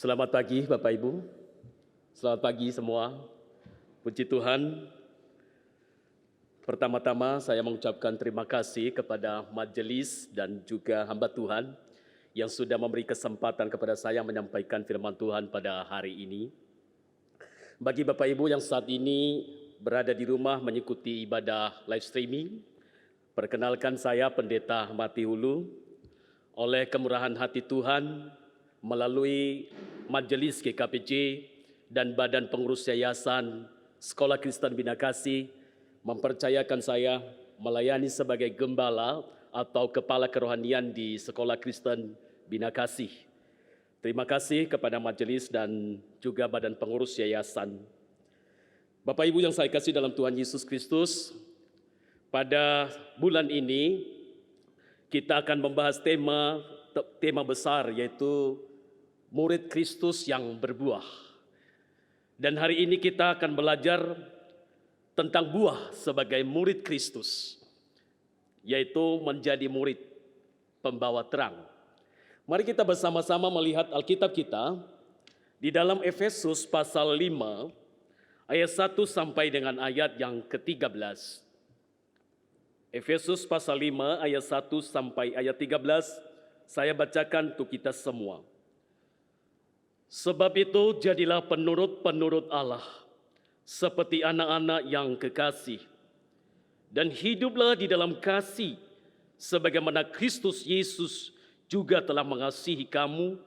Selamat pagi Bapak Ibu, selamat pagi semua. Puji Tuhan, pertama-tama saya mengucapkan terima kasih kepada majelis dan juga hamba Tuhan yang sudah memberi kesempatan kepada saya menyampaikan firman Tuhan pada hari ini. Bagi Bapak Ibu yang saat ini berada di rumah mengikuti ibadah live streaming, perkenalkan saya Pendeta Mati Hulu. Oleh kemurahan hati Tuhan, melalui Majelis GKPJ dan Badan Pengurus Yayasan Sekolah Kristen Bina Kasih mempercayakan saya melayani sebagai gembala atau kepala kerohanian di Sekolah Kristen Bina Kasih. Terima kasih kepada majelis dan juga Badan Pengurus Yayasan. Bapak Ibu yang saya kasih dalam Tuhan Yesus Kristus, pada bulan ini kita akan membahas tema besar, yaitu murid Kristus yang berbuah. Dan hari ini kita akan belajar tentang buah sebagai murid Kristus, yaitu menjadi murid pembawa terang. Mari kita bersama-sama melihat Alkitab kita di dalam Efesus pasal 5 ayat 1 sampai dengan ayat yang ke-13. Efesus pasal 5 ayat 1 sampai ayat 13, saya bacakan untuk kita semua. Sebab itu jadilah penurut-penurut Allah, seperti anak-anak yang kekasih, dan hiduplah di dalam kasih, sebagaimana Kristus Yesus juga telah mengasihi kamu,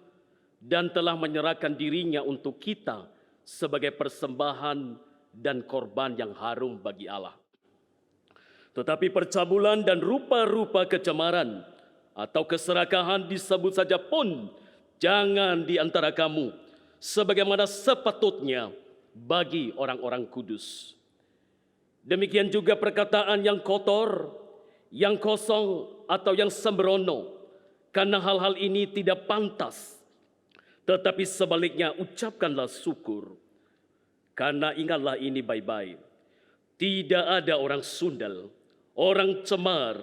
dan telah menyerahkan dirinya untuk kita sebagai persembahan dan korban yang harum bagi Allah. Tetapi percabulan dan rupa-rupa kecemaran atau keserakahan disebut saja pun jangan di antara kamu, sebagaimana sepatutnya bagi orang-orang kudus. Demikian juga perkataan yang kotor, yang kosong atau yang sembrono, karena hal-hal ini tidak pantas. Tetapi sebaliknya ucapkanlah syukur, karena ingatlah ini baik-baik. Tidak ada orang sundal, orang cemar,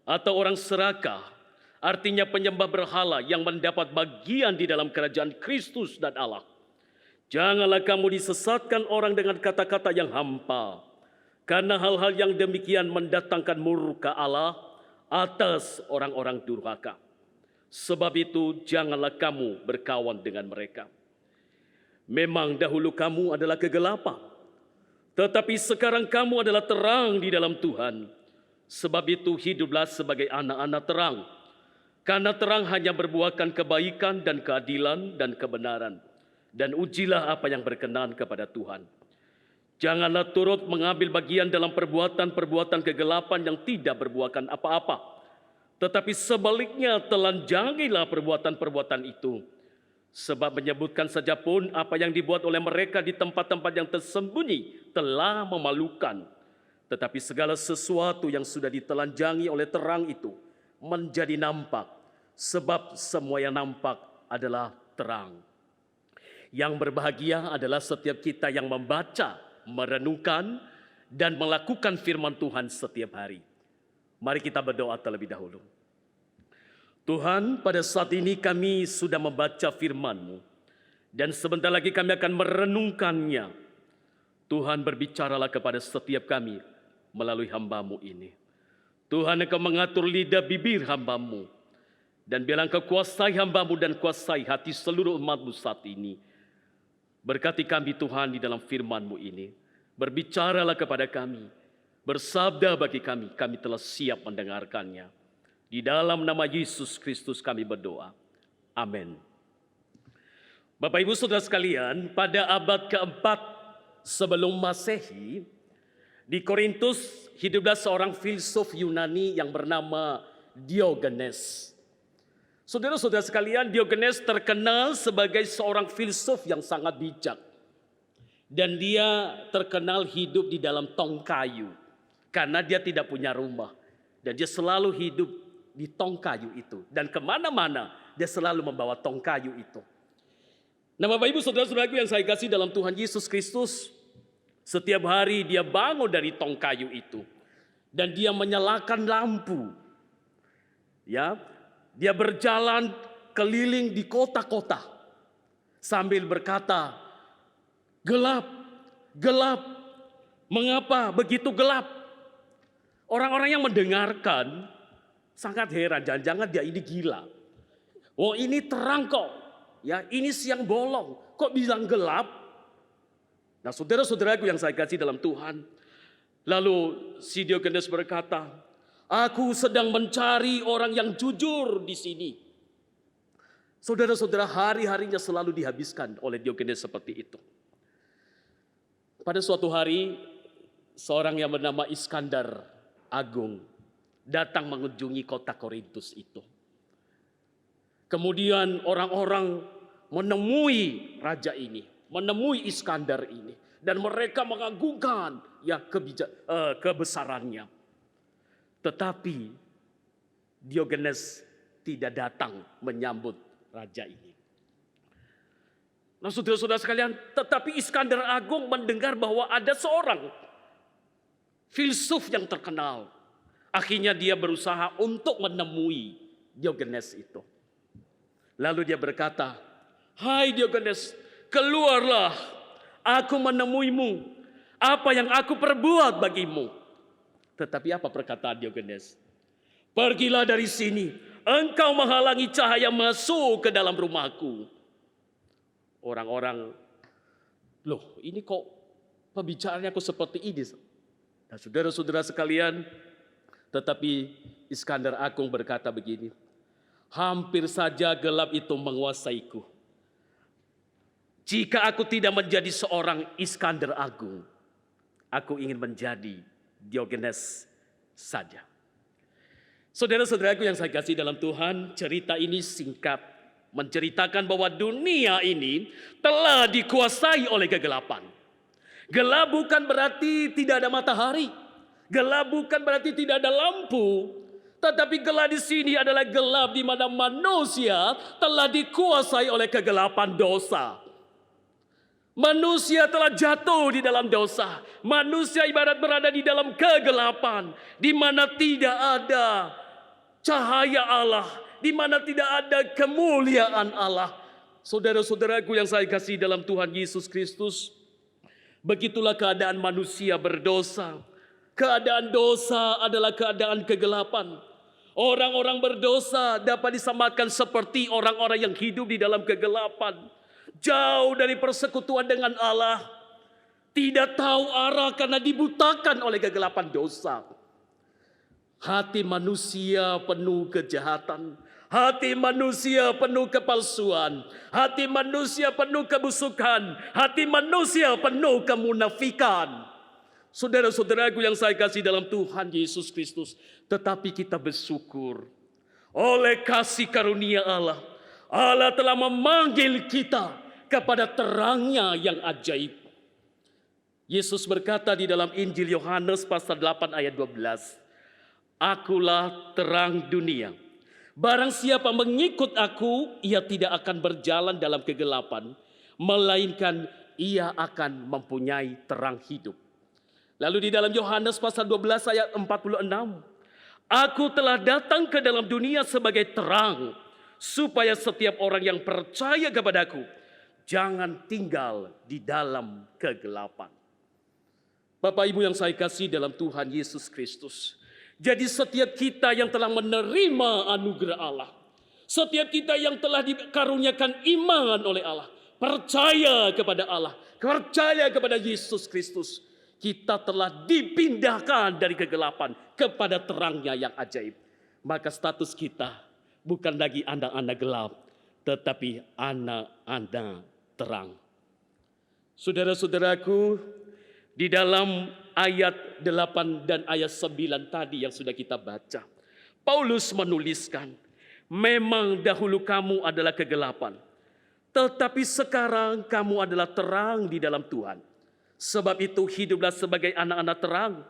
atau orang serakah, artinya penyembah berhala yang mendapat bagian di dalam kerajaan Kristus dan Allah. Janganlah kamu disesatkan orang dengan kata-kata yang hampa, karena hal-hal yang demikian mendatangkan murka Allah atas orang-orang durhaka. Sebab itu janganlah kamu berkawan dengan mereka. Memang dahulu kamu adalah kegelapan, tetapi sekarang kamu adalah terang di dalam Tuhan. Sebab itu hiduplah sebagai anak-anak terang, karena terang hanya berbuahkan kebaikan dan keadilan dan kebenaran. Dan ujilah apa yang berkenan kepada Tuhan. Janganlah turut mengambil bagian dalam perbuatan-perbuatan kegelapan yang tidak berbuahkan apa-apa, tetapi sebaliknya telanjangilah perbuatan-perbuatan itu. Sebab menyebutkan saja pun apa yang dibuat oleh mereka di tempat-tempat yang tersembunyi telah memalukan. Tetapi segala sesuatu yang sudah ditelanjangi oleh terang itu menjadi nampak, sebab semua yang nampak adalah terang. Yang berbahagia adalah setiap kita yang membaca, merenungkan, dan melakukan firman Tuhan setiap hari. Mari kita berdoa terlebih dahulu. Tuhan, pada saat ini kami sudah membaca firman-Mu, dan sebentar lagi kami akan merenungkannya. Tuhan, berbicaralah kepada setiap kami melalui hamba-Mu ini. Tuhan, Engkau mengatur lidah bibir hamba-Mu, dan biarlah Engkau kuasai hamba-Mu dan kuasai hati seluruh umat-Mu saat ini. Berkati kami Tuhan di dalam firman-Mu ini. Berbicaralah kepada kami, bersabda bagi kami, kami telah siap mendengarkannya. Di dalam nama Yesus Kristus kami berdoa. Amin. Bapak Ibu Saudara sekalian, pada abad keempat sebelum Masehi, di Korintus hiduplah seorang filsuf Yunani yang bernama Diogenes. Saudara-saudara sekalian, Diogenes terkenal sebagai seorang filsuf yang sangat bijak. Dan dia terkenal hidup di dalam tong kayu, karena dia tidak punya rumah. Dan dia selalu hidup di tong kayu itu. Dan kemana-mana dia selalu membawa tong kayu itu. Nah Bapak Ibu Saudara-saudaraku yang saya kasih dalam Tuhan Yesus Kristus, setiap hari dia bangun dari tong kayu itu. Dan dia menyalakan lampu. Ya, dia berjalan keliling di kota-kota. sambil berkata, "Gelap, gelap, mengapa begitu gelap?" Orang-orang yang mendengarkan sangat heran, jangan-jangan dia ini gila. Oh, ini terang kok, ya ini siang bolong, kok bilang gelap? Nah, saudara-saudaraku yang saya kasih dalam Tuhan, lalu si Diogenes berkata, "Aku sedang mencari orang yang jujur di sini." Saudara-saudara, hari-harinya selalu dihabiskan oleh Diogenes seperti itu. Pada suatu hari, seorang yang bernama Iskandar Agung datang mengunjungi kota Korintus itu. Kemudian orang-orang menemui raja ini, menemui Iskandar ini, dan mereka mengagungkan ya kebesarannya. Tetapi Diogenes tidak datang menyambut raja ini. Nah, saudara-saudara sekalian, tetapi Iskandar Agung mendengar bahwa ada seorang filsuf yang terkenal. Akhirnya dia berusaha untuk menemui Diogenes itu. Lalu dia berkata, "Hai Diogenes, keluarlah, aku menemuimu. Apa yang aku perbuat bagimu?" Tetapi apa perkataan Diogenes? "Pergilah dari sini, engkau menghalangi cahaya masuk ke dalam rumahku." Orang-orang, loh ini kok pembicaraannya kok seperti ini? Nah, saudara-saudara sekalian, tetapi Iskandar Agung berkata begini, "Hampir saja gelap itu menguasaiku. Jika aku tidak menjadi seorang Iskandar Agung, aku ingin menjadi Diogenes saja." Saudara-saudaraku yang saya kasih dalam Tuhan, cerita ini singkat, menceritakan bahwa dunia ini telah dikuasai oleh kegelapan. Gelap bukan berarti tidak ada matahari. Gelap bukan berarti tidak ada lampu. Tetapi gelap di sini adalah gelap di mana manusia telah dikuasai oleh kegelapan dosa. Manusia telah jatuh di dalam dosa. Manusia ibarat berada di dalam kegelapan, di mana tidak ada cahaya Allah, di mana tidak ada kemuliaan Allah. Saudara-saudaraku yang saya kasih dalam Tuhan Yesus Kristus, begitulah keadaan manusia berdosa. Keadaan dosa adalah keadaan kegelapan. Orang-orang berdosa dapat disamakan seperti orang-orang yang hidup di dalam kegelapan, jauh dari persekutuan dengan Allah, tidak tahu arah karena dibutakan oleh kegelapan dosa. Hati manusia penuh kejahatan, hati manusia penuh kepalsuan, hati manusia penuh kebusukan, hati manusia penuh kemunafikan. Saudara-saudaraku yang saya kasih dalam Tuhan Yesus Kristus, tetapi kita bersyukur oleh kasih karunia Allah. Allah telah memanggil kita kepada terangnya yang ajaib. Yesus berkata di dalam Injil Yohanes pasal 8 ayat 12, "Akulah terang dunia. Barang siapa mengikut aku, ia tidak akan berjalan dalam kegelapan, melainkan ia akan mempunyai terang hidup." Lalu di dalam Yohanes pasal 12 ayat 46, "Aku telah datang ke dalam dunia sebagai terang, supaya setiap orang yang percaya kepadaku jangan tinggal di dalam kegelapan." Bapak Ibu yang saya kasih dalam Tuhan Yesus Kristus, jadi setiap kita yang telah menerima anugerah Allah, setiap kita yang telah dikaruniakan iman oleh Allah, percaya kepada Allah, percaya kepada Yesus Kristus, kita telah dipindahkan dari kegelapan kepada terangnya yang ajaib. Maka status kita bukan lagi anak-anak gelap, tetapi anak-anak terang. Saudara-saudaraku, di dalam ayat 8 dan ayat 9 tadi yang sudah kita baca, Paulus menuliskan, "Memang dahulu kamu adalah kegelapan, tetapi sekarang kamu adalah terang di dalam Tuhan. Sebab itu hiduplah sebagai anak-anak terang,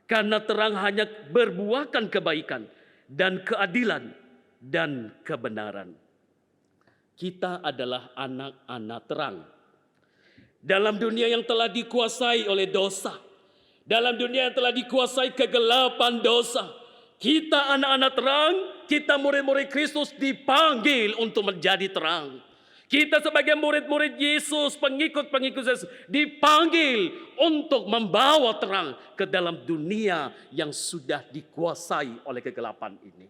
karena terang hanya berbuahkan kebaikan dan keadilan dan kebenaran." Kita adalah anak-anak terang. Dalam dunia yang telah dikuasai oleh dosa, dalam dunia yang telah dikuasai kegelapan dosa, kita anak-anak terang, kita murid-murid Kristus dipanggil untuk menjadi terang. Kita sebagai murid-murid Yesus, pengikut-pengikut Yesus, dipanggil untuk membawa terang ke dalam dunia yang sudah dikuasai oleh kegelapan ini.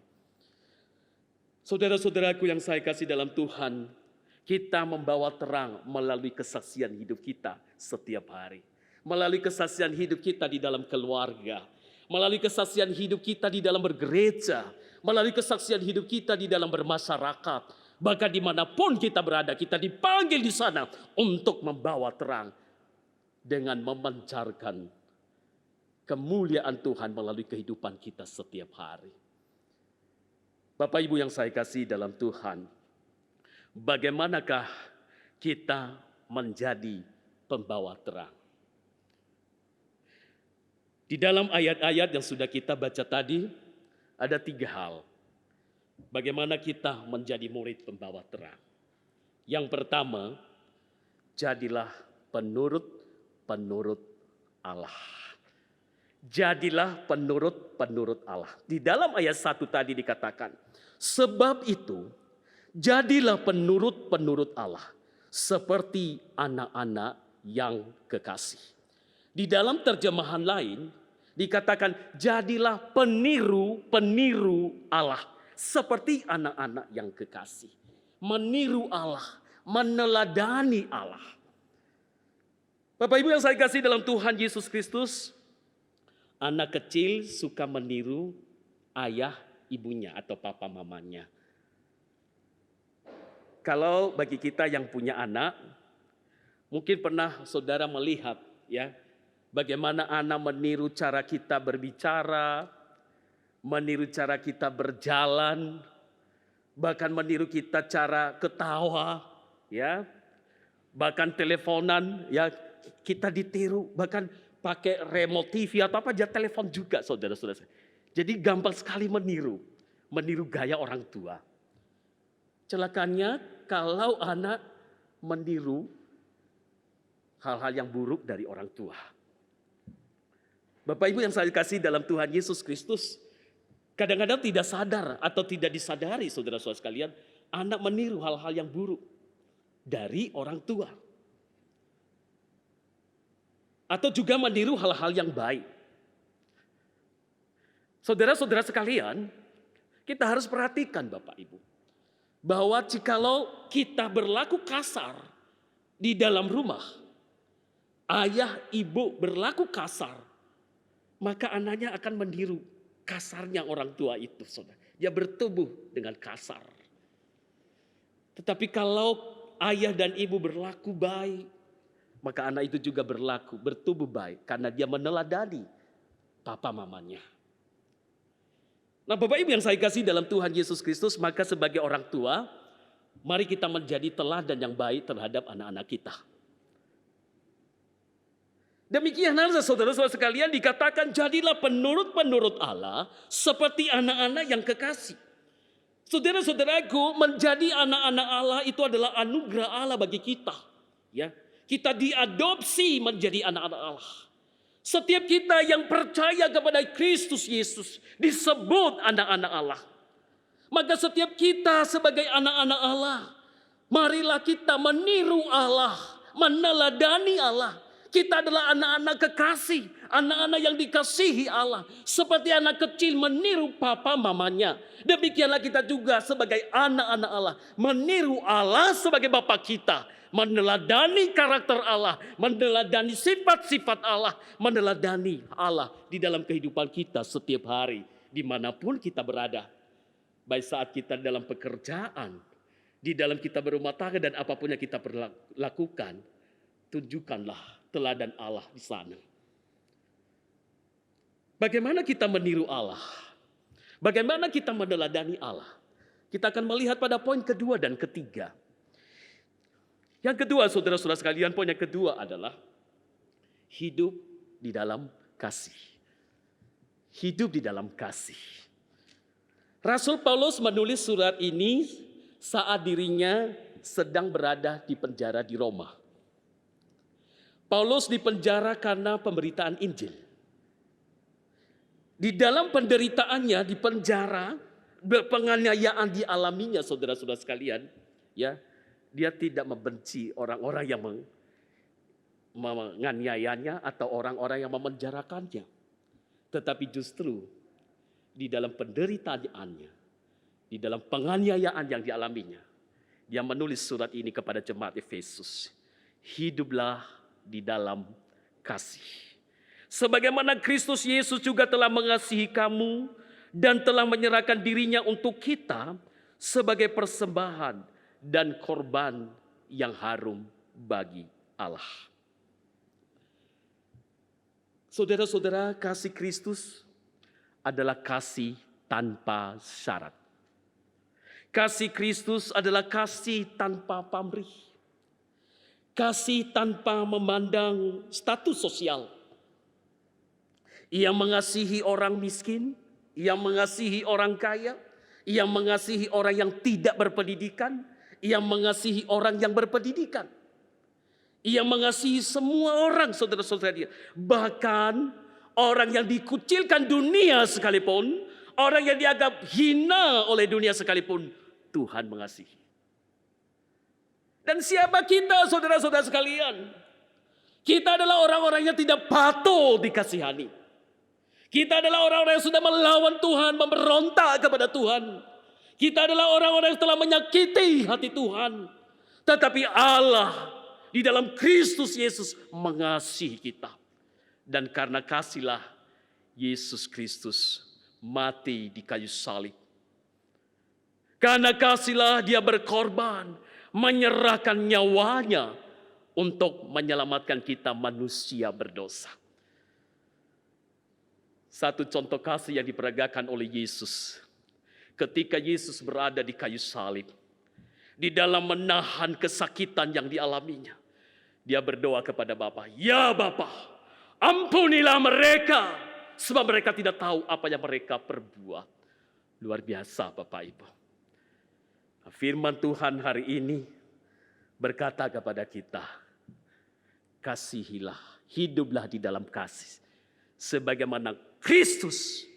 Saudara-saudaraku yang saya kasih dalam Tuhan, kita membawa terang melalui kesaksian hidup kita setiap hari. Melalui kesaksian hidup kita di dalam keluarga. Melalui kesaksian hidup kita di dalam bergereja. Melalui kesaksian hidup kita di dalam bermasyarakat. Bahkan dimanapun kita berada, kita dipanggil di sana untuk membawa terang dengan memancarkan kemuliaan Tuhan melalui kehidupan kita setiap hari. Bapak Ibu yang saya kasih dalam Tuhan, bagaimanakah kita menjadi pembawa terang? Di dalam ayat-ayat yang sudah kita baca tadi, ada 3 hal. Bagaimana kita menjadi murid pembawa terang. Yang pertama, jadilah penurut Allah. Jadilah penurut Allah. Di dalam ayat 1 tadi dikatakan, sebab itu jadilah penurut Allah seperti anak-anak yang kekasih. Di dalam terjemahan lain dikatakan jadilah peniru Allah. Seperti anak-anak yang kekasih. Meniru Allah, meneladani Allah. Bapak Ibu yang saya kasih dalam Tuhan Yesus Kristus, anak kecil suka meniru ayah ibunya atau papa mamanya. Kalau bagi kita yang punya anak, mungkin pernah saudara melihat ya, bagaimana anak meniru cara kita berbicara, meniru cara kita berjalan, bahkan meniru kita cara ketawa, ya, bahkan teleponan, ya kita ditiru, bahkan pakai remote TV atau apa aja telepon juga, saudara-saudara. Jadi gampang sekali meniru gaya orang tua. Celakanya kalau anak meniru hal-hal yang buruk dari orang tua. Bapak Ibu yang saya kasih dalam Tuhan Yesus Kristus, kadang-kadang tidak sadar atau tidak disadari saudara-saudara sekalian, anak meniru hal-hal yang buruk dari orang tua. Atau juga meniru hal-hal yang baik. Saudara-saudara sekalian, kita harus perhatikan Bapak Ibu, bahwa jikalau kita berlaku kasar di dalam rumah, ayah ibu berlaku kasar, maka anaknya akan meniru kasarnya orang tua itu, saudara. Dia bertumbuh dengan kasar. Tetapi kalau ayah dan ibu berlaku baik, maka anak itu juga bertumbuh baik. Karena dia meneladani papa mamanya. Nah Bapak Ibu yang saya kasih dalam Tuhan Yesus Kristus, maka sebagai orang tua, mari kita menjadi teladan yang baik terhadap anak-anak kita. Demikian halnya saudara-saudara sekalian, dikatakan jadilah penurut Allah seperti anak-anak yang kekasih. Saudara-saudaraku, menjadi anak-anak Allah itu adalah anugerah Allah bagi kita. Ya, kita diadopsi menjadi anak-anak Allah. Setiap kita yang percaya kepada Kristus Yesus disebut anak-anak Allah. Maka setiap kita sebagai anak-anak Allah, marilah kita meniru Allah, meneladani Allah. Kita adalah anak-anak kekasih, anak-anak yang dikasihi Allah. Seperti anak kecil meniru papa mamanya. Demikianlah kita juga sebagai anak-anak Allah, meniru Allah sebagai bapa kita. Meneladani karakter Allah, meneladani sifat-sifat Allah, meneladani Allah di dalam kehidupan kita setiap hari. Dimanapun kita berada. Baik saat kita dalam pekerjaan, di dalam kita berumah tangga dan apapun yang kita lakukan, tunjukkanlah teladan Allah di sana. Bagaimana kita meniru Allah? Bagaimana kita meneladani Allah? Kita akan melihat pada poin kedua dan ketiga. Yang kedua, saudara-saudara sekalian, poin yang kedua adalah hidup di dalam kasih. Hidup di dalam kasih. Rasul Paulus menulis surat ini saat dirinya sedang berada di penjara di Roma. Paulus dipenjara karena pemberitaan Injil. Di dalam penderitaannya di penjara, penganiayaan dialaminya saudara-saudara sekalian, ya. Dia tidak membenci orang-orang yang menganiayanya atau orang-orang yang memenjarakannya. Tetapi justru di dalam penderitaannya, di dalam penganiayaan yang dialaminya, dia menulis surat ini kepada jemaat Efesus. Hiduplah di dalam kasih. Sebagaimana Kristus Yesus juga telah mengasihi kamu dan telah menyerahkan dirinya untuk kita sebagai persembahan dan korban yang harum bagi Allah. Saudara-saudara, kasih Kristus adalah kasih tanpa syarat. Kasih Kristus adalah kasih tanpa pamrih. Kasih tanpa memandang status sosial. Ia mengasihi orang miskin, ia mengasihi orang kaya, ia mengasihi orang yang tidak berpendidikan, ia mengasihi orang yang berpendidikan. Ia mengasihi semua orang, saudara-saudara dia. Bahkan orang yang dikucilkan dunia sekalipun, orang yang dianggap hina oleh dunia sekalipun, Tuhan mengasihi. Dan siapa kita, saudara-saudara sekalian? Kita adalah orang-orang yang tidak patut dikasihani. Kita adalah orang-orang yang sudah melawan Tuhan, memberontak kepada Tuhan. Kita adalah orang-orang yang telah menyakiti hati Tuhan. Tetapi Allah di dalam Kristus Yesus mengasihi kita. Dan karena kasihlah Yesus Kristus mati di kayu salib. Karena kasihlah dia berkorban, menyerahkan nyawanya untuk menyelamatkan kita manusia berdosa. Satu contoh kasih yang diperagakan oleh Yesus. Ketika Yesus berada di kayu salib, di dalam menahan kesakitan yang dialaminya, dia berdoa kepada Bapa, "Ya Bapa, ampunilah mereka, sebab mereka tidak tahu apa yang mereka perbuat." Luar biasa Bapak Ibu. Firman Tuhan hari ini berkata kepada kita, kasihilah, hiduplah di dalam kasih, sebagaimana Kristus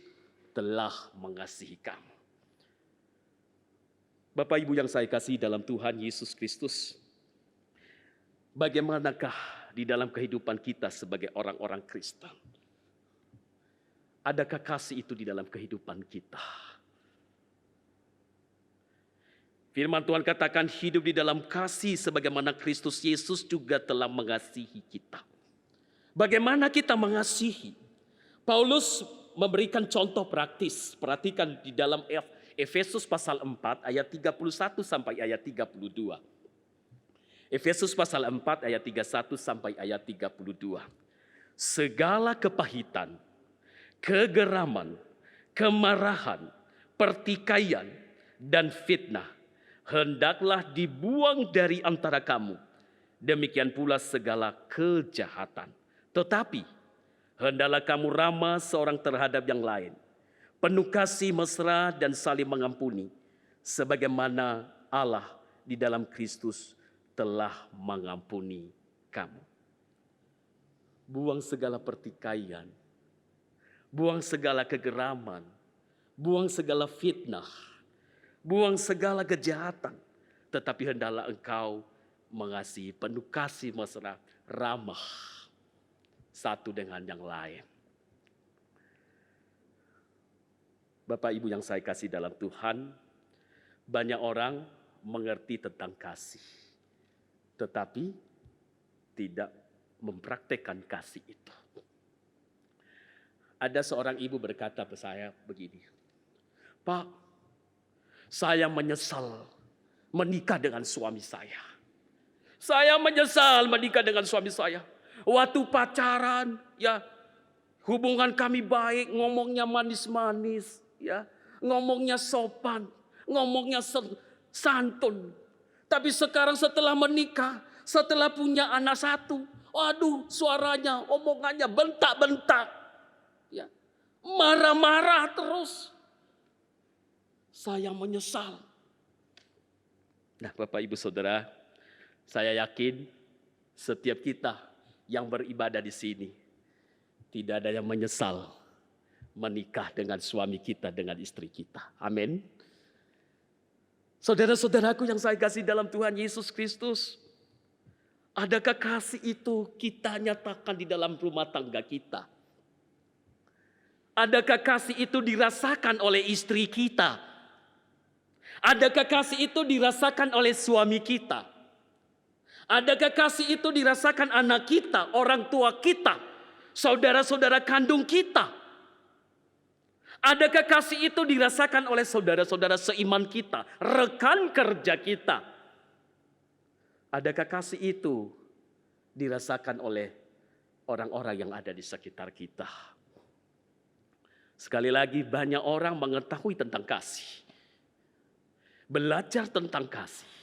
telah mengasihi kamu. Bapak Ibu yang saya kasih dalam Tuhan Yesus Kristus, bagaimanakah di dalam kehidupan kita sebagai orang-orang Kristen? Adakah kasih itu di dalam kehidupan kita? Firman Tuhan katakan hidup di dalam kasih sebagaimana Kristus Yesus juga telah mengasihi kita. Bagaimana kita mengasihi? Paulus memberikan contoh praktis. Perhatikan di dalam Efesus pasal 4 ayat 31 sampai ayat 32. Efesus pasal 4 ayat 31 sampai ayat 32. Segala kepahitan, kegeraman, kemarahan, pertikaian, dan fitnah hendaklah dibuang dari antara kamu. Demikian pula segala kejahatan. Tetapi hendaklah kamu ramah seorang terhadap yang lain, penuh kasih mesra dan saling mengampuni, sebagaimana Allah di dalam Kristus telah mengampuni kamu. Buang segala pertikaian, buang segala kegeraman, buang segala fitnah, buang segala kejahatan, tetapi hendaklah engkau mengasihi, penuh kasih mesra, ramah satu dengan yang lain. Bapak Ibu yang saya kasih dalam Tuhan, banyak orang mengerti tentang kasih, tetapi tidak mempraktekkan kasih itu. Ada seorang ibu berkata ke saya begini, "Pak, saya menyesal menikah dengan suami saya. Saya menyesal menikah dengan suami saya. Waktu pacaran, ya hubungan kami baik, ngomongnya manis-manis, ya ngomongnya sopan, ngomongnya santun. Tapi sekarang setelah menikah, setelah punya anak satu, waduh suaranya, omongannya bentak-bentak, ya marah-marah terus. Saya menyesal." Nah, Bapak Ibu Saudara, saya yakin setiap kita yang beribadah di sini tidak ada yang menyesal menikah dengan suami kita, dengan istri kita. Amin. Saudara-saudaraku yang saya kasih dalam Tuhan Yesus Kristus, adakah kasih itu kita nyatakan di dalam rumah tangga kita? Adakah kasih itu dirasakan oleh istri kita? Adakah kasih itu dirasakan oleh suami kita? Adakah kasih itu dirasakan anak kita, orang tua kita, saudara-saudara kandung kita? Adakah kasih itu dirasakan oleh saudara-saudara seiman kita, rekan kerja kita? Adakah kasih itu dirasakan oleh orang-orang yang ada di sekitar kita? Sekali lagi, banyak orang mengetahui tentang kasih, belajar tentang kasih,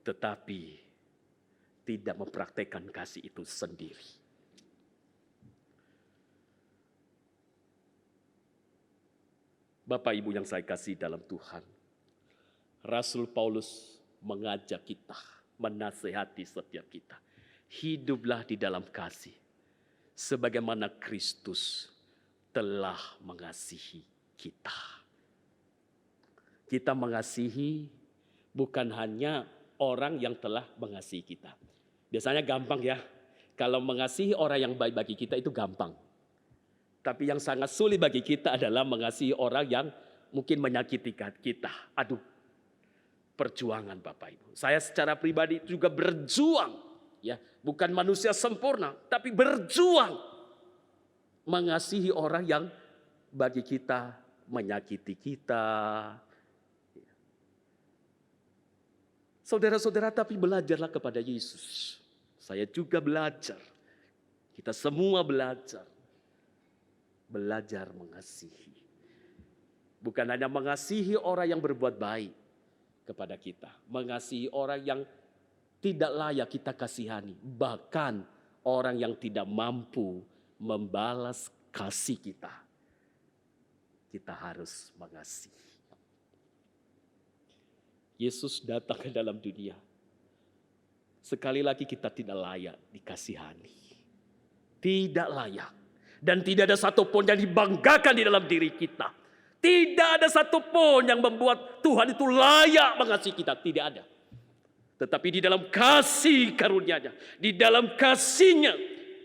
tetapi tidak mempraktekkan kasih itu sendiri. Bapak Ibu yang saya kasih dalam Tuhan, Rasul Paulus mengajak kita, menasehati setiap kita, hiduplah di dalam kasih, sebagaimana Kristus telah mengasihi kita. Kita mengasihi bukan hanya orang yang telah mengasihi kita. Biasanya gampang ya, kalau mengasihi orang yang baik bagi kita itu gampang. Tapi yang sangat sulit bagi kita adalah mengasihi orang yang mungkin menyakiti kita. Aduh, perjuangan Bapak Ibu. Saya secara pribadi juga berjuang, ya, bukan manusia sempurna, tapi berjuang mengasihi orang yang bagi kita menyakiti kita. Saudara-saudara, tapi belajarlah kepada Yesus. Saya juga belajar. Kita semua belajar. Belajar mengasihi. Bukan hanya mengasihi orang yang berbuat baik kepada kita. Mengasihi orang yang tidak layak kita kasihani. Bahkan orang yang tidak mampu membalas kasih kita. Kita harus mengasihi. Yesus datang ke dalam dunia. Sekali lagi kita tidak layak dikasihani. Tidak layak. Dan tidak ada satupun yang dibanggakan di dalam diri kita. Tidak ada satupun yang membuat Tuhan itu layak mengasihi kita. Tidak ada. Tetapi di dalam kasih karunia-Nya, di dalam kasih-Nya,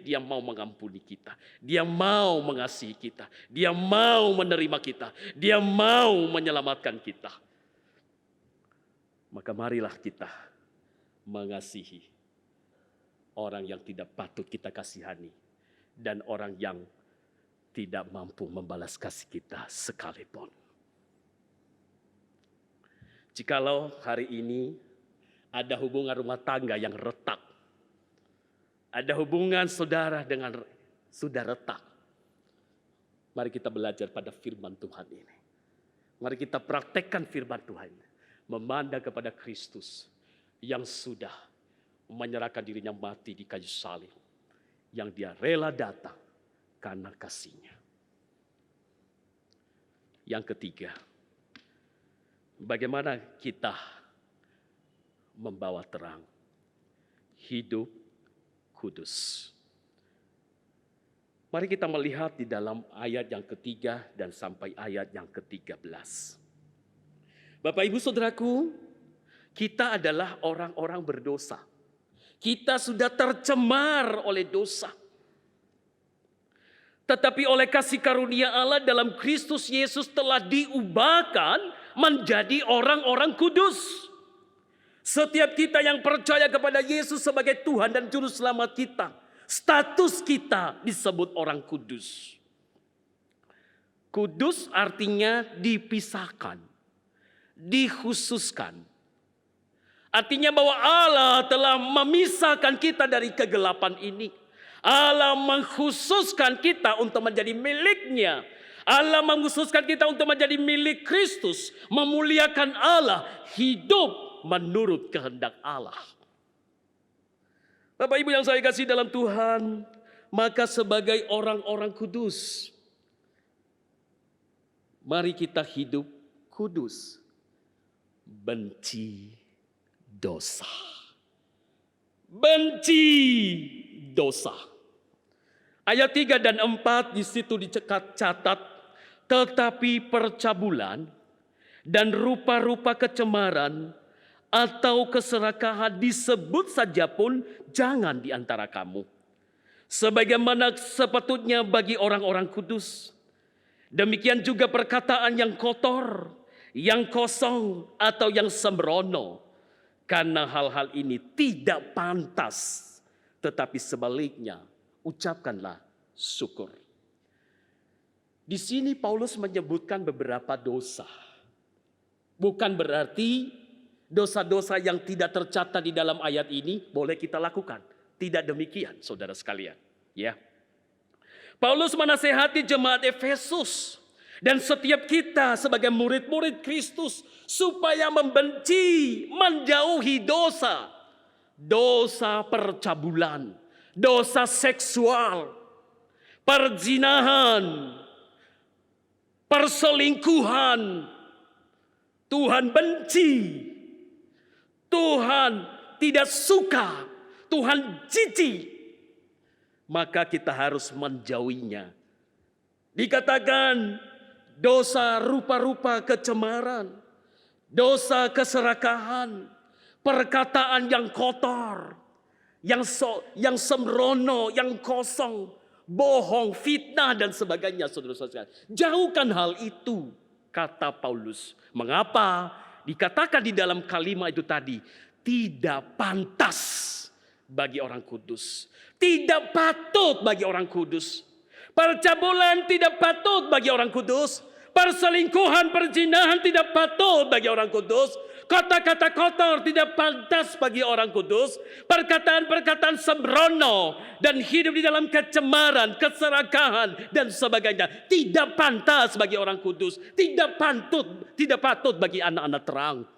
Dia mau mengampuni kita. Dia mau mengasihi kita. Dia mau menerima kita. Dia mau menyelamatkan kita. Maka marilah kita mengasihi orang yang tidak patut kita kasihani. Dan orang yang tidak mampu membalas kasih kita sekalipun. Jikalau hari ini ada hubungan rumah tangga yang retak, ada hubungan saudara dengan sudah retak, mari kita belajar pada firman Tuhan ini. Mari kita praktekkan firman Tuhan, memandang kepada Kristus yang sudah menyerahkan dirinya mati di kayu salib, yang Dia rela datang karena kasih-Nya. Yang ketiga, bagaimana kita membawa terang hidup kudus. Mari kita melihat di dalam ayat yang ketiga dan sampai ayat yang ke-13. Bapak Ibu Saudaraku, kita adalah orang-orang berdosa. Kita sudah tercemar oleh dosa. Tetapi oleh kasih karunia Allah dalam Kristus Yesus telah diubahkan menjadi orang-orang kudus. Setiap kita yang percaya kepada Yesus sebagai Tuhan dan Juru Selamat kita, status kita disebut orang kudus. Kudus artinya dipisahkan, dikhususkan. Artinya bahwa Allah telah memisahkan kita dari kegelapan ini. Allah mengkhususkan kita untuk menjadi miliknya. Allah mengkhususkan kita untuk menjadi milik Kristus. Memuliakan Allah, hidup menurut kehendak Allah. Bapak Ibu yang saya kasih dalam Tuhan, maka sebagai orang-orang kudus, mari kita hidup kudus. Benci dosa. Benci dosa. Ayat 3 dan 4 di situ dicatat, tetapi percabulan dan rupa-rupa kecemaran atau keserakahan disebut saja pun jangan di antara kamu. Sebagaimana sepatutnya bagi orang-orang kudus. Demikian juga perkataan yang kotor, yang kosong, atau yang sembrono. Karena hal-hal ini tidak pantas. Tetapi sebaliknya, ucapkanlah syukur. Di sini Paulus menyebutkan beberapa dosa. Bukan berarti dosa-dosa yang tidak tercatat di dalam ayat ini boleh kita lakukan. Tidak demikian, saudara sekalian. Ya. Paulus menasehati jemaat Efesus dan setiap kita sebagai murid-murid Kristus supaya membenci, menjauhi dosa. Dosa percabulan, dosa seksual, perzinahan, perselingkuhan. Tuhan benci, Tuhan tidak suka, Tuhan jijik. Maka kita harus menjauhinya. Dikatakan dosa rupa-rupa kecemaran, dosa keserakahan, perkataan yang kotor, yang sembrono, yang kosong, bohong, fitnah dan sebagainya, saudara-saudara. Jauhkan hal itu, kata Paulus. Mengapa? Dikatakan di dalam kalimat itu tadi, tidak pantas bagi orang kudus. Tidak patut bagi orang kudus. Percabulan tidak patut bagi orang kudus. Perselingkuhan, perzinahan tidak patut bagi orang kudus. Kata-kata kotor tidak pantas bagi orang kudus. Perkataan-perkataan sembrono dan hidup di dalam kecemaran, keserakahan dan sebagainya tidak pantas bagi orang kudus. Tidak patut bagi anak-anak terang.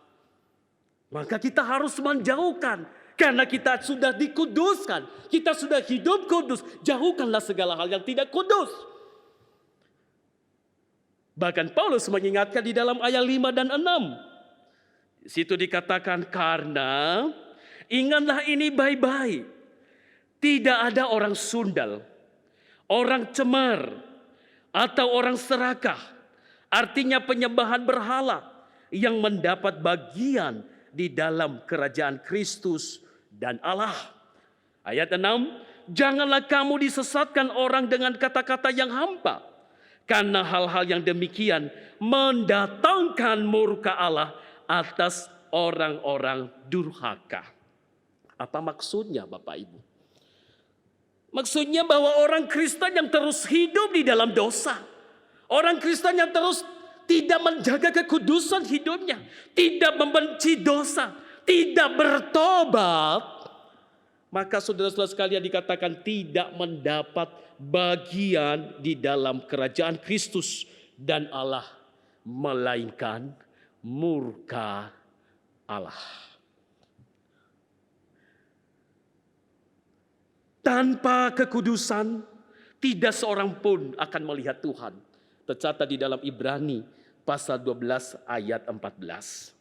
Maka kita harus menjauhkan. Karena kita sudah dikuduskan. Kita sudah hidup kudus. Jauhkanlah segala hal yang tidak kudus. Bahkan Paulus mengingatkan di dalam ayat 5 dan 6. Di situ dikatakan, karena ingatlah ini baik-baik. Tidak ada orang sundal, orang cemar, atau orang serakah. Artinya penyembahan berhala yang mendapat bagian di dalam kerajaan Kristus dan Allah. Ayat 6, janganlah kamu disesatkan orang dengan kata-kata yang hampa. Karena hal-hal yang demikian mendatangkan murka Allah atas orang-orang durhaka. Apa maksudnya Bapak Ibu? Maksudnya bahwa orang Kristen yang terus hidup di dalam dosa. Orang Kristen yang terus tidak menjaga kekudusan hidupnya. Tidak membenci dosa. Tidak bertobat. Maka saudara-saudara sekalian dikatakan tidak mendapat bagian di dalam kerajaan Kristus dan Allah. Melainkan murka Allah. Tanpa kekudusan, tidak seorang pun akan melihat Tuhan. Tercatat di dalam Ibrani pasal 12 ayat 14.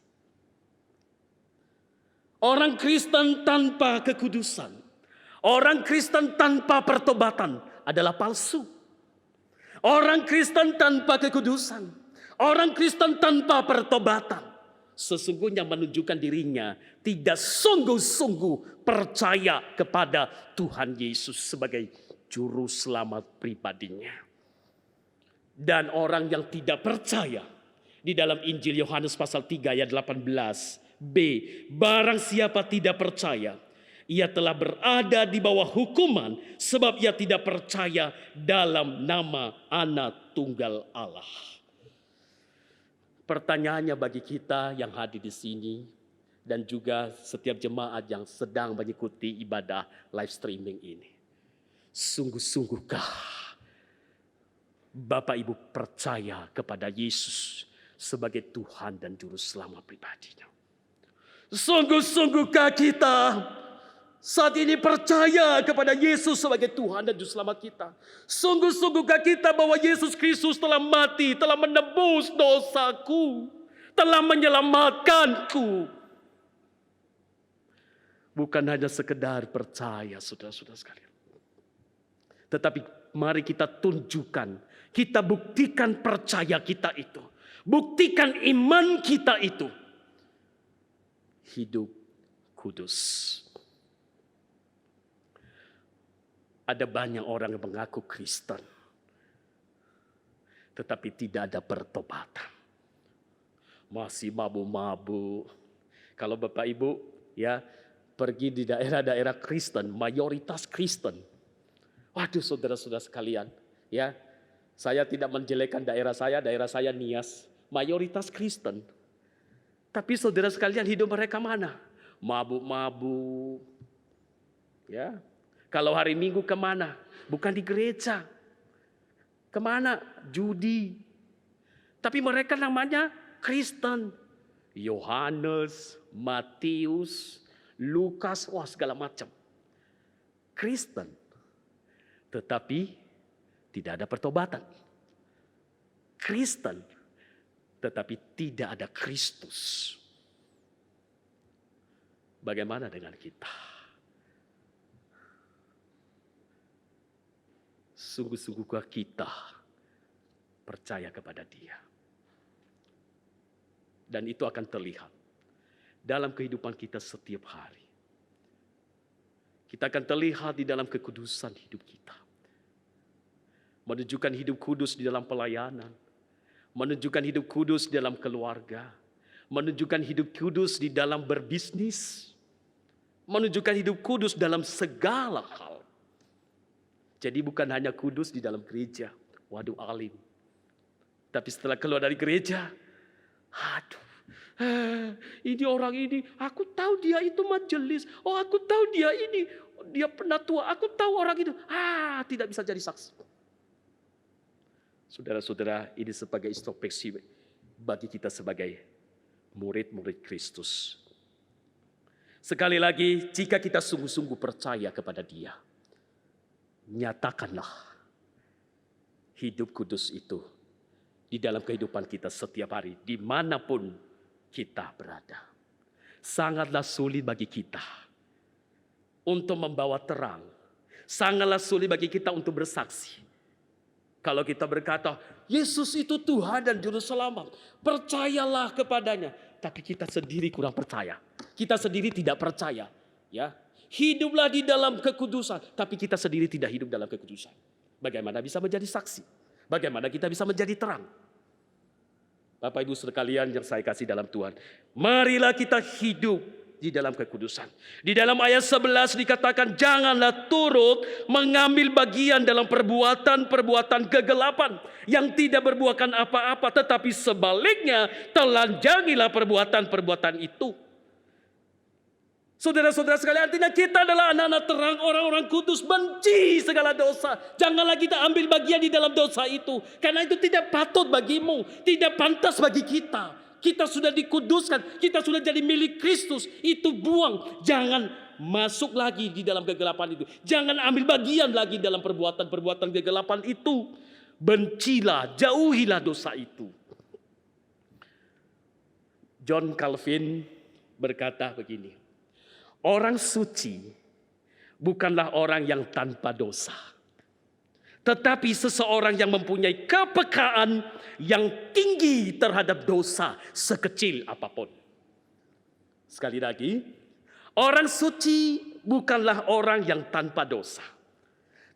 Orang Kristen tanpa kekudusan, orang Kristen tanpa pertobatan adalah palsu. Orang Kristen tanpa kekudusan, orang Kristen tanpa pertobatan, sesungguhnya menunjukkan dirinya tidak sungguh-sungguh percaya kepada Tuhan Yesus sebagai juru selamat pribadinya. Dan orang yang tidak percaya di dalam Injil Yohanes pasal 3 ayat 18b, barang siapa tidak percaya, ia telah berada di bawah hukuman sebab ia tidak percaya dalam nama Anak Tunggal Allah. Pertanyaannya bagi kita yang hadir di sini dan juga setiap jemaat yang sedang mengikuti ibadah live streaming ini. Sungguh-sungguhkah Bapak Ibu percaya kepada Yesus sebagai Tuhan dan Juru Selamat pribadinya? Sungguh-sungguhkah kita saat ini percaya kepada Yesus sebagai Tuhan dan Juru Selamat kita? Sungguh-sungguhkah kita bahwa Yesus Kristus telah mati, telah menebus dosaku, telah menyelamatkanku? Bukan hanya sekedar percaya, saudara-saudara sekalian. Tetapi mari kita tunjukkan, kita buktikan percaya kita itu. Buktikan iman kita itu hidup kudus. Ada banyak orang yang mengaku Kristen, tetapi tidak ada pertobatan. Masih mabuk-mabuk. Kalau Bapak Ibu ya pergi di daerah-daerah Kristen, mayoritas Kristen. Waduh saudara-saudara sekalian, ya. Saya tidak menjelekkan daerah saya Nias, mayoritas Kristen. Tapi saudara sekalian, hidup mereka mana? Mabuk-mabuk. Ya. Kalau hari Minggu kemana? Bukan di gereja. Kemana? Judi. Tapi mereka namanya Kristen. Yohanes, Matius, Lukas, wah segala macam. Kristen. Tetapi tidak ada pertobatan. Kristen. Tetapi tidak ada Kristus. Bagaimana dengan kita? Sungguh-sungguhkah kita percaya kepada Dia? Dan itu akan terlihat dalam kehidupan kita setiap hari. Kita akan terlihat di dalam kekudusan hidup kita. Menunjukkan hidup kudus di dalam pelayanan. Menunjukkan hidup kudus di dalam keluarga. Menunjukkan hidup kudus di dalam berbisnis. Menunjukkan hidup kudus dalam segala hal. Jadi bukan hanya kudus di dalam gereja. Waduh alim. Tapi setelah keluar dari gereja. Aduh. Ini orang ini. Aku tahu dia itu majelis. Oh aku tahu dia ini. Dia penatua. Aku tahu orang itu. Tidak bisa jadi saksi. Saudara-saudara, ini sebagai introspeksi bagi kita sebagai murid-murid Kristus. Sekali lagi, jika kita sungguh-sungguh percaya kepada Dia, nyatakanlah hidup kudus itu di dalam kehidupan kita setiap hari, dimanapun kita berada. Sangatlah sulit bagi kita untuk membawa terang. Sangatlah sulit bagi kita untuk bersaksi. Kalau kita berkata, Yesus itu Tuhan dan Juru Selamat, percayalah kepadanya. Tapi kita sendiri kurang percaya. Kita sendiri tidak percaya. Ya, hiduplah di dalam kekudusan, tapi kita sendiri tidak hidup dalam kekudusan. Bagaimana bisa menjadi saksi? Bagaimana kita bisa menjadi terang? Bapak Ibu sekalian yang saya kasih dalam Tuhan, marilah kita hidup di dalam kekudusan. Di dalam ayat 11 dikatakan, janganlah turut mengambil bagian dalam perbuatan-perbuatan kegelapan yang tidak berbuahkan apa-apa, tetapi sebaliknya telanjangilah perbuatan-perbuatan itu. Saudara-saudara sekalian, artinya kita adalah anak-anak terang, orang-orang kudus, benci segala dosa. Janganlah kita ambil bagian di dalam dosa itu, karena itu tidak patut bagimu, tidak pantas bagi kita. Kita sudah dikuduskan, kita sudah jadi milik Kristus. Itu buang, jangan masuk lagi di dalam kegelapan itu. Jangan ambil bagian lagi dalam perbuatan-perbuatan kegelapan itu. Bencilah, jauhilah dosa itu. John Calvin berkata begini, orang suci bukanlah orang yang tanpa dosa, tetapi seseorang yang mempunyai kepekaan yang tinggi terhadap dosa sekecil apapun. Sekali lagi, orang suci bukanlah orang yang tanpa dosa,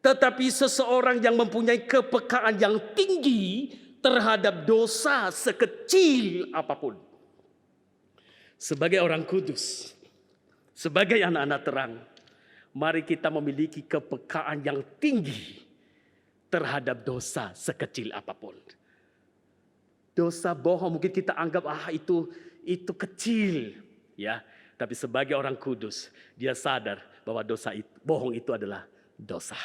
tetapi seseorang yang mempunyai kepekaan yang tinggi terhadap dosa sekecil apapun. Sebagai orang kudus, sebagai anak-anak terang, mari kita memiliki kepekaan yang tinggi terhadap dosa sekecil apapun. Dosa bohong mungkin kita anggap itu kecil, ya. Tapi sebagai orang kudus, dia sadar bahwa dosa itu, bohong itu adalah dosa.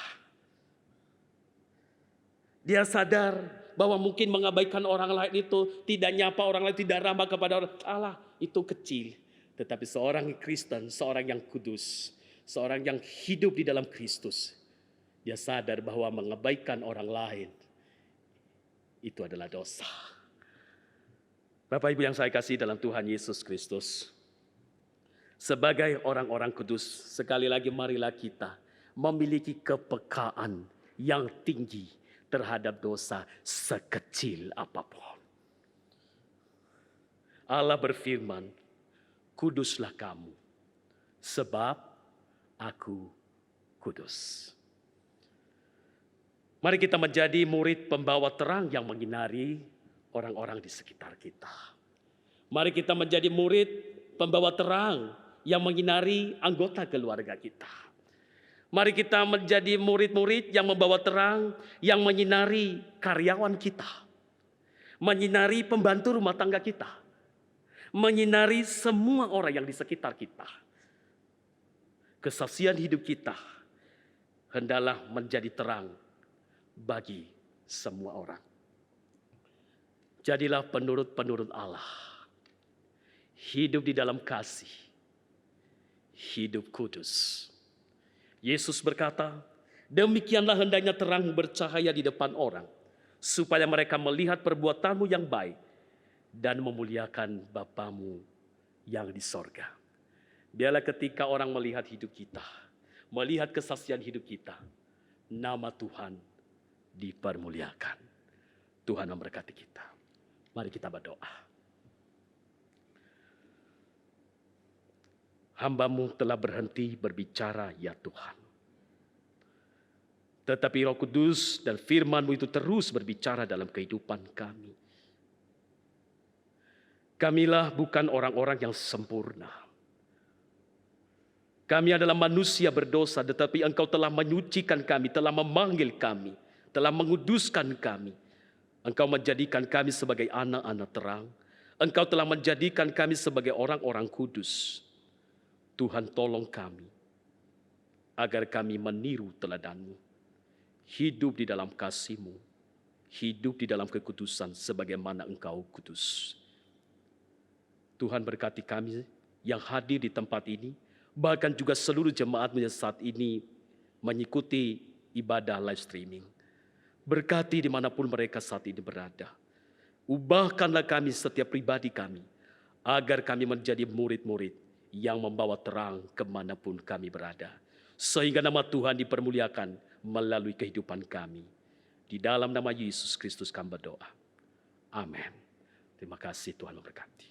Dia sadar bahwa mungkin mengabaikan orang lain itu, tidak nyapa orang lain, tidak ramah kepada orang Allah, itu kecil. Tetapi seorang Kristen, seorang yang kudus, seorang yang hidup di dalam Kristus, dia sadar bahwa mengabaikan orang lain itu adalah dosa. Bapak Ibu yang saya kasih dalam Tuhan Yesus Kristus, sebagai orang-orang kudus, sekali lagi marilah kita memiliki kepekaan yang tinggi terhadap dosa sekecil apapun. Allah berfirman, "Kuduslah kamu, sebab aku kudus." Mari kita menjadi murid pembawa terang yang menyinari orang-orang di sekitar kita. Mari kita menjadi murid pembawa terang yang menyinari anggota keluarga kita. Mari kita menjadi murid-murid yang membawa terang, yang menyinari karyawan kita, menyinari pembantu rumah tangga kita, menyinari semua orang yang di sekitar kita. Kesaksian hidup kita hendaklah menjadi terang bagi semua orang. Jadilah penurut-penurut Allah, hidup di dalam kasih, hidup kudus. Yesus berkata, "Demikianlah hendaknya terang bercahaya di depan orang, supaya mereka melihat perbuatanmu yang baik dan memuliakan Bapamu yang di sorga." Biarlah ketika orang melihat hidup kita, melihat kesaksian hidup kita, nama Tuhan dipermuliakan. Tuhan memberkati kita. Mari kita berdoa. Hamba-Mu telah berhenti berbicara, ya Tuhan. Tetapi Roh Kudus dan firman-Mu itu terus berbicara dalam kehidupan kami. Kamilah bukan orang-orang yang sempurna. Kami adalah manusia berdosa, tetapi Engkau telah menyucikan kami, telah memanggil kami, telah menguduskan kami. Engkau menjadikan kami sebagai anak-anak terang. Engkau telah menjadikan kami sebagai orang-orang kudus. Tuhan, tolong kami agar kami meniru teladan-Mu, hidup di dalam kasih-Mu, hidup di dalam kekudusan sebagaimana Engkau kudus. Tuhan, berkati kami yang hadir di tempat ini, bahkan juga seluruh jemaat-Mu yang saat ini mengikuti ibadah live streaming. Berkati dimanapun mereka saat ini berada. Ubahkanlah kami setiap pribadi kami, agar kami menjadi murid-murid yang membawa terang kemanapun kami berada. Sehingga nama Tuhan dipermuliakan melalui kehidupan kami. Di dalam nama Yesus Kristus kami berdoa. Amin. Terima kasih, Tuhan memberkati.